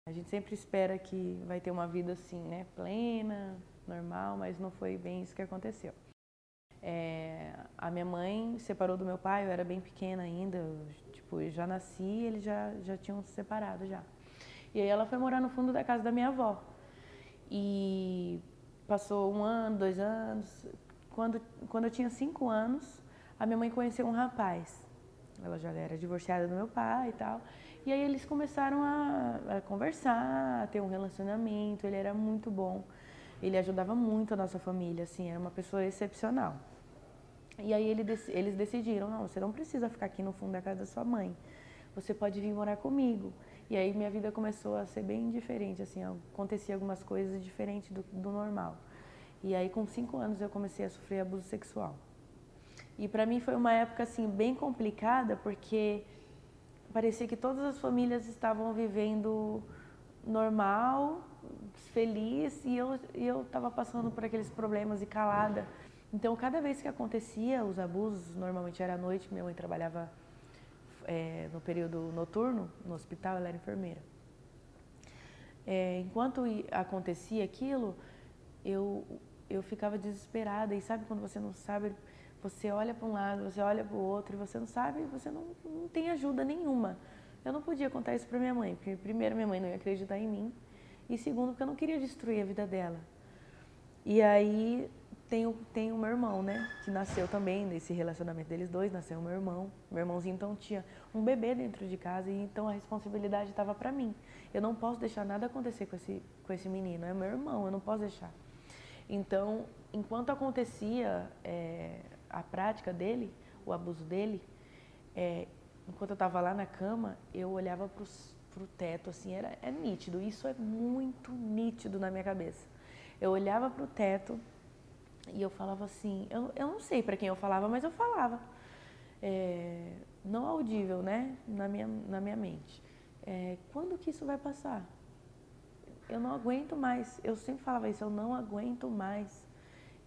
A gente sempre espera que vai ter uma vida assim, né, plena, normal, mas não foi bem isso que aconteceu. A minha mãe separou do meu pai, eu era bem pequena ainda, eu já nasci e eles já tinham se separado já. E aí ela foi morar no fundo da casa da minha avó. E passou 1 ano, 2 anos. Quando eu tinha 5 anos, a minha mãe conheceu um rapaz. Ela já era divorciada do meu pai e tal. E aí eles começaram a conversar, a ter um relacionamento. Ele era muito bom. Ele ajudava muito a nossa família, assim, era uma pessoa excepcional. E aí eles decidiram, não, você não precisa ficar aqui no fundo da casa da sua mãe. Você pode vir morar comigo. E aí minha vida começou a ser bem diferente, assim, acontecia algumas coisas diferentes do normal. E aí com 5 anos eu comecei a sofrer abuso sexual. E para mim foi uma época assim bem complicada, porque parecia que todas as famílias estavam vivendo normal, feliz, e eu estava passando por aqueles problemas e calada. Então cada vez que acontecia os abusos, normalmente era à noite, minha mãe trabalhava no período noturno, no hospital, ela era enfermeira. Enquanto acontecia aquilo, eu ficava desesperada. E sabe quando você não sabe, você olha para um lado, você olha para o outro, e você não sabe, você não tem ajuda nenhuma. Eu não podia contar isso para minha mãe, porque primeiro minha mãe não ia acreditar em mim, e segundo porque eu não queria destruir a vida dela. E aí tem o meu irmão, né, que nasceu também nesse relacionamento deles dois, nasceu o meu irmão. Meu irmãozinho então tinha um bebê dentro de casa, e então a responsabilidade estava para mim. Eu não posso deixar nada acontecer com esse menino, é meu irmão, eu não posso deixar. Então, enquanto acontecia a prática dele, o abuso dele, enquanto eu estava lá na cama, eu olhava para o teto, assim, é nítido, isso é muito nítido na minha cabeça. Eu olhava para o teto e eu falava assim, eu não sei para quem eu falava, mas eu falava. Não audível, né, na minha mente. Quando que isso vai passar? Eu não aguento mais. Eu sempre falava isso, eu não aguento mais.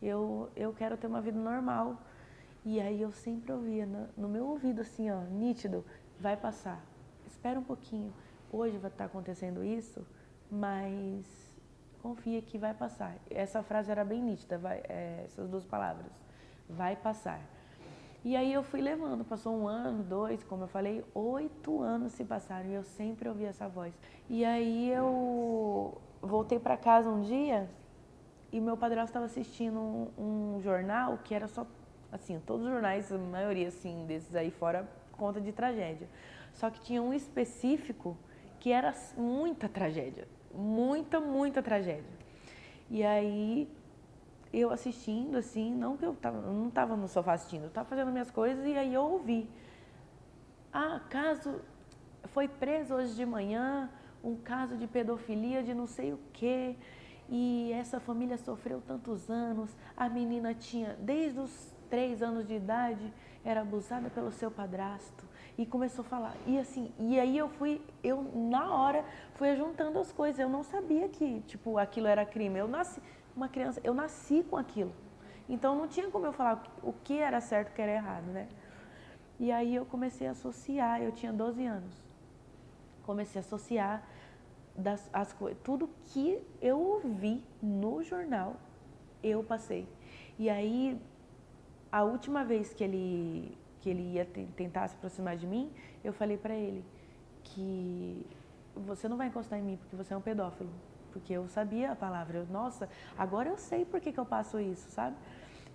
Eu quero ter uma vida normal. E aí eu sempre ouvia no meu ouvido assim, ó, nítido, vai passar. Espera um pouquinho. Hoje vai estar acontecendo isso, mas confia que vai passar. Essa frase era bem nítida, essas 2 palavras. Vai passar. E aí eu fui levando, passou 1 ano, 2, como eu falei, 8 anos se passaram e eu sempre ouvi essa voz. E aí eu voltei para casa um dia e meu padrasto estava assistindo um jornal que era só, assim, todos os jornais, a maioria assim, desses aí fora, conta de tragédia. Só que tinha um específico que era muita tragédia, muita tragédia. E aí eu assistindo, assim, não que eu não estava no sofá assistindo, eu estava fazendo minhas coisas e aí eu ouvi. Caso foi preso hoje de manhã, um caso de pedofilia de não sei o quê, e essa família sofreu tantos anos, a menina tinha, desde os 3 anos de idade, era abusada pelo seu padrasto, e começou a falar, e assim, e aí eu na hora fui juntando as coisas, eu não sabia que, tipo, aquilo era crime, eu nasci, uma criança, eu nasci com aquilo, então não tinha como eu falar o que era certo e o que era errado, né? E aí eu comecei a associar, eu tinha 12 anos, comecei a associar as coisas, tudo que eu ouvi no jornal, eu passei. E aí, a última vez que ele ia tentar se aproximar de mim, eu falei pra ele que você não vai encostar em mim porque você é um pedófilo. Porque eu sabia a palavra, nossa, agora eu sei por que eu passo isso, sabe?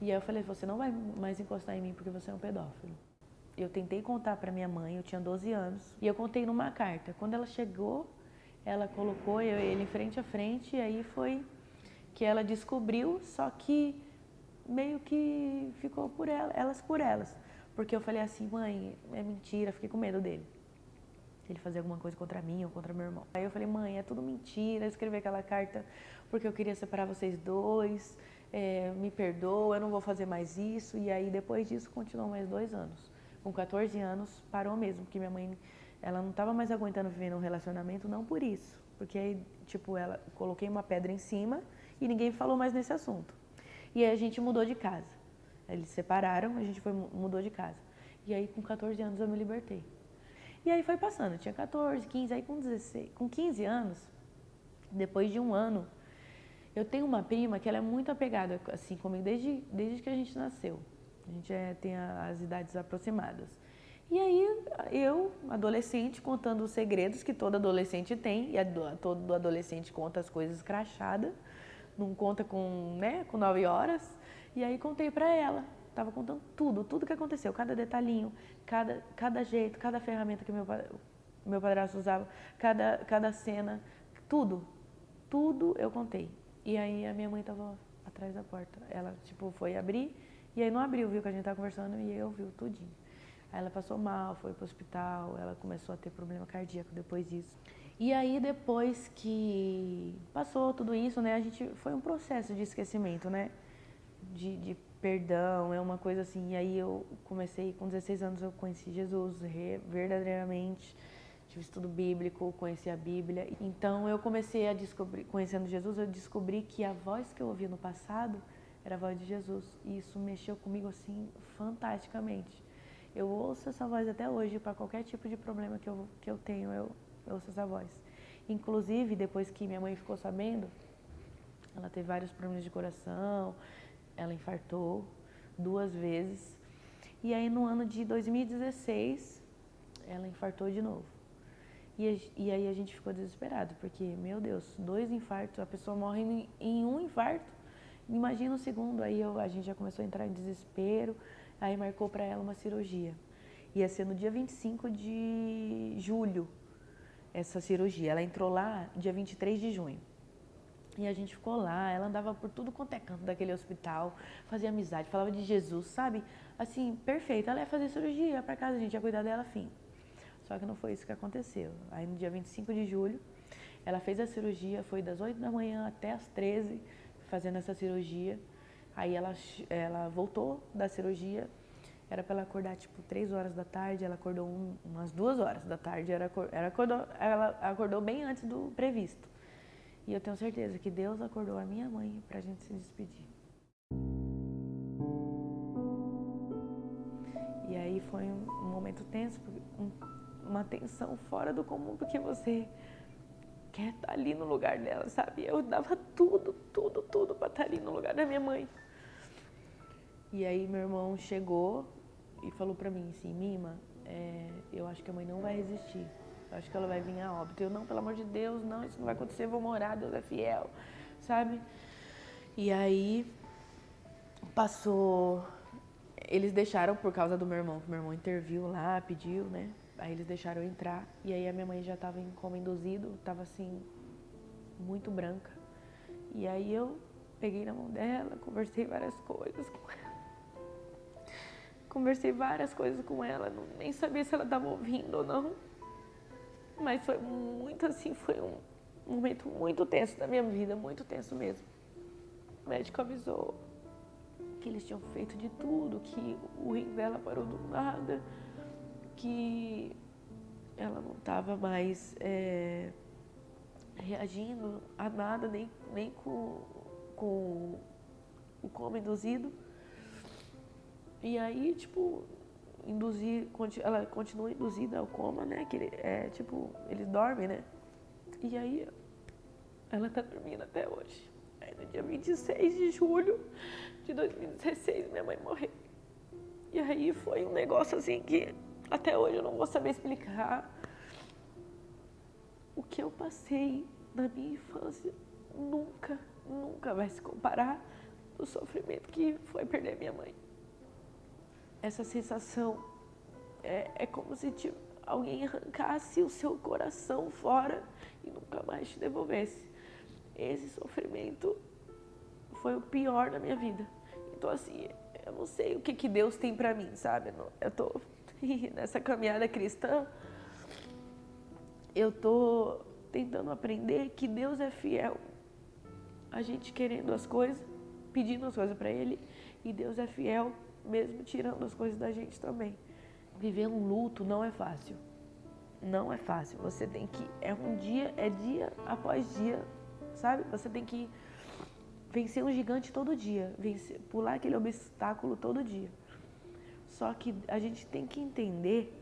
E aí eu falei, você não vai mais encostar em mim porque você é um pedófilo. Eu tentei contar para minha mãe, eu tinha 12 anos, e eu contei numa carta. Quando ela chegou, ela colocou ele frente a frente, e aí foi que ela descobriu, só que meio que ficou elas por elas. Porque eu falei assim, mãe, é mentira, fiquei com medo dele. Ele fazia alguma coisa contra mim ou contra meu irmão. Aí eu falei, mãe, é tudo mentira, eu escrevi aquela carta porque eu queria separar vocês dois, me perdoa, eu não vou fazer mais isso. E aí depois disso continuou mais 2 anos. Com 14 anos parou mesmo, porque minha mãe, ela não estava mais aguentando viver num relacionamento, não por isso. Porque aí, tipo, coloquei uma pedra em cima e ninguém falou mais nesse assunto. E aí a gente mudou de casa. Eles se separaram, a gente mudou de casa. E aí com 14 anos eu me libertei. E aí foi passando, eu tinha 14, 15, aí com 15 anos, Depois de um ano, eu tenho uma prima que ela é muito apegada assim comigo desde que a gente nasceu. A gente tem as idades aproximadas. E aí eu, adolescente, contando os segredos que todo adolescente tem, e todo adolescente conta as coisas crachadas, não conta com 9 horas. E aí contei pra ela, tava contando tudo que aconteceu, cada detalhinho, cada jeito, cada ferramenta que meu padrasto usava, cada cena, tudo eu contei. E aí a minha mãe tava atrás da porta, ela foi abrir, e aí não abriu, viu que a gente tava conversando, e eu viu tudinho. Aí ela passou mal, foi pro hospital, ela começou a ter problema cardíaco depois disso. E aí depois que passou tudo isso, né, foi um processo de esquecimento, né, de perdão, é uma coisa assim. E aí eu comecei, com 16 anos eu conheci Jesus verdadeiramente, tive estudo bíblico, conheci a Bíblia. Então eu comecei a descobrir, conhecendo Jesus, eu descobri que a voz que eu ouvia no passado era a voz de Jesus. E isso mexeu comigo assim, fantasticamente. Eu ouço essa voz até hoje, para qualquer tipo de problema que eu tenho, eu ouço essa voz. Inclusive, depois que minha mãe ficou sabendo, ela teve vários problemas de coração, ela infartou 2 vezes. E aí no ano de 2016, ela infartou de novo. E aí a gente ficou desesperado, porque, meu Deus, 2 infartos, a pessoa morre em um infarto, imagina o segundo. Aí a gente já começou a entrar em desespero. Aí marcou para ela uma cirurgia. Ia ser no dia 25 de julho essa cirurgia. Ela entrou lá dia 23 de junho. E a gente ficou lá, ela andava por tudo quanto é canto daquele hospital, fazia amizade, falava de Jesus, sabe? Assim, perfeita. Ela ia fazer cirurgia, ia pra casa, a gente ia cuidar dela, fim. Só que não foi isso que aconteceu. Aí no dia 25 de julho, ela fez a cirurgia, foi das 8 da manhã até as 13, fazendo essa cirurgia. Aí ela voltou da cirurgia, era para ela acordar 3 horas da tarde, ela acordou umas 2 horas da tarde, ela acordou bem antes do previsto. E eu tenho certeza que Deus acordou a minha mãe pra gente se despedir. E aí foi um momento tenso, uma tensão fora do comum, porque você quer estar ali no lugar dela, sabe? Eu dava tudo pra estar ali no lugar da minha mãe. E aí meu irmão chegou e falou pra mim assim, Mima, eu acho que a mãe não vai resistir. Eu acho que ela vai vir a óbito. Eu, não, pelo amor de Deus, não, isso não vai acontecer, eu vou morar, Deus é fiel, sabe? E aí passou, eles deixaram por causa do meu irmão, que meu irmão interviu lá, pediu, né? Aí eles deixaram eu entrar. E aí a minha mãe já tava em coma induzido, tava assim, muito branca. E aí eu peguei na mão dela, conversei várias coisas com ela. Nem sabia se ela estava ouvindo ou não. Mas foi muito assim, foi um momento muito tenso da minha vida, muito tenso mesmo. O médico avisou que eles tinham feito de tudo, que o rim dela parou do nada, que ela não estava mais reagindo a nada, nem com o coma induzido. E aí, ela continua induzida ao coma, né? Que eles dormem, né? E aí, ela tá dormindo até hoje. Aí, no dia 26 de julho de 2016, minha mãe morreu. E aí, foi um negócio assim que até hoje eu não vou saber explicar. O que eu passei na minha infância nunca vai se comparar ao sofrimento que foi perder minha mãe. Essa sensação é como se alguém arrancasse o seu coração fora e nunca mais te devolvesse. Esse sofrimento foi o pior da minha vida. Então, assim, eu não sei o que Deus tem pra mim, sabe? Eu tô nessa caminhada cristã, eu tô tentando aprender que Deus é fiel. A gente querendo as coisas, pedindo as coisas pra Ele, e Deus é fiel mesmo tirando as coisas da gente também. Viver um luto não é fácil. Não é fácil. Você tem que... é dia após dia, sabe? Você tem que vencer um gigante todo dia. Pular aquele obstáculo todo dia. Só que a gente tem que entender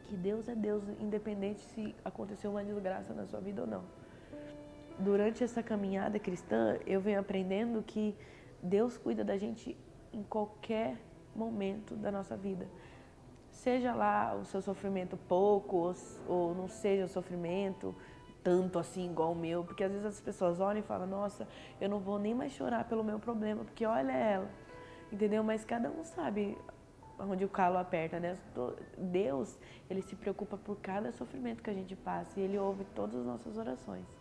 que Deus é Deus, independente se aconteceu uma desgraça na sua vida ou não. durante essa caminhada cristã, eu venho aprendendo que Deus cuida da gente em qualquer momento da nossa vida. Seja lá o seu sofrimento pouco ou não seja o sofrimento tanto assim igual o meu, porque às vezes as pessoas olham e falam, nossa, eu não vou nem mais chorar pelo meu problema, porque olha ela, entendeu? Mas cada um sabe onde o calo aperta, né? Deus, ele se preocupa por cada sofrimento que a gente passa e ele ouve todas as nossas orações.